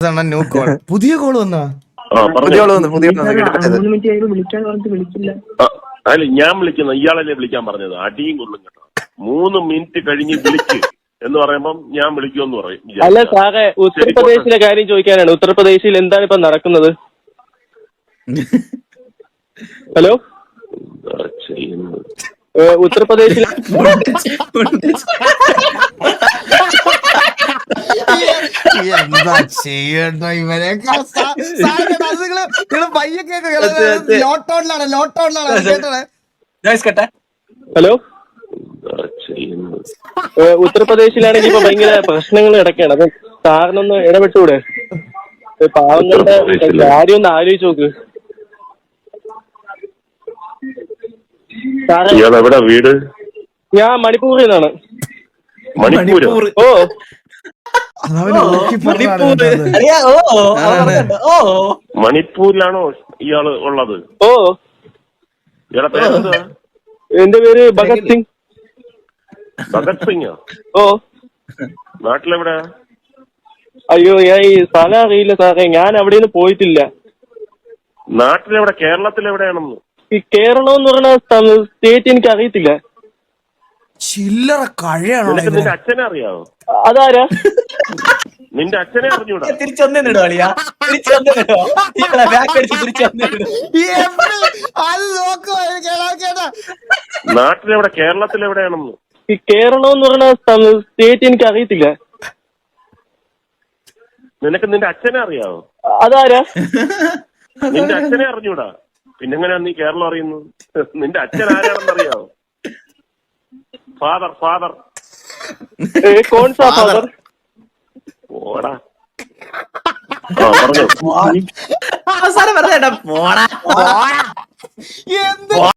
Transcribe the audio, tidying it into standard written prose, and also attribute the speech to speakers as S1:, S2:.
S1: New call. പുതിയ call വന്നാ
S2: അല്ല ഞാൻ വിളിക്കുന്ന ഇയാളല്ലേ വിളിക്കാൻ പറഞ്ഞത്. അടിയും കൊള്ളും കേട്ടോ. 3 മിനിറ്റ് കഴിഞ്ഞ് വിളിക്ക് എന്ന് പറയുമ്പം ഞാൻ വിളിക്കുമെന്ന് പറയും.
S3: അല്ല സാറേ, ഉത്തർപ്രദേശിലെ കാര്യം ചോദിക്കാനാണ്. ഉത്തർപ്രദേശിൽ എന്താണ് ഇപ്പൊ നടക്കുന്നത്? ഹലോ, ഉത്തർപ്രദേശിൽ
S1: എന്താ ചെയ്യണ്ടോ ഇവരെ?
S3: ഹലോ, ഉത്തർപ്രദേശിലാണെങ്കിൽ ഇപ്പൊ ഭയങ്കര പ്രശ്നങ്ങൾ കിടക്കുകയാണ്. അപ്പൊ സാറിനൊന്ന് ഇടപെട്ടൂടെ? പാവങ്ങളുടെ കാര്യം ഒന്ന് ആലോചിച്ച് നോക്ക് സാറേ.
S2: എവിടെ വീട്?
S3: ഞാൻ മണിപ്പൂരിൽ നിന്നാണ്.
S2: മണിപ്പൂർ?
S3: ഓ,
S2: മണിപ്പൂരിലാണോ ഇയാള് ഉള്ളത്?
S3: ഓ,
S2: ഇയാളെ പേരെന്താ?
S3: എന്റെ പേര് ഭഗത് സിംഗ്.
S2: ഭഗത് സിംഗോ?
S3: ഓ.
S2: നാട്ടിലെവിടെ?
S3: അയ്യോ, ഞാൻ ഈ സ്ഥലം അറിയില്ല സാറേ. ഞാൻ അവിടെ നിന്ന് പോയിട്ടില്ല.
S2: നാട്ടിലെവിടെ? കേരളത്തിലെവിടെയാണെന്ന്?
S3: ഈ കേരളം എന്ന് പറഞ്ഞ സ്റ്റേറ്റ് എനിക്ക് അറിയത്തില്ല.
S1: ചില്ലറ കഴിയാണോ?
S2: നിന്റെ അച്ഛനെ അറിയാവോ?
S3: അതാരാ?
S2: നിന്റെ അച്ഛനെ അറിഞ്ഞൂടാ? നാട്ടിലെവിടെ? കേരളത്തിലെവിടെയാണെന്ന്?
S3: ഈ കേരളം എന്ന് പറഞ്ഞ സ്റ്റേറ്റ് എനിക്ക് അറിയത്തില്ല.
S2: നിനക്ക് നിന്റെ അച്ഛനെ അറിയാവോ?
S3: അതാരാ?
S2: നിന്റെ അച്ഛനെ അറിഞ്ഞൂടാ? പിന്നെങ്ങനെയാ നീ കേരളം അറിയുന്നത്? നിന്റെ അച്ഛൻ ആരാണെന്ന് അറിയാവോ? ഫാദർ. ഫാദർ
S3: കോൺ സാ ഫാദർ?
S2: ഓടാ. പറഞ്ഞു.
S1: എന്താ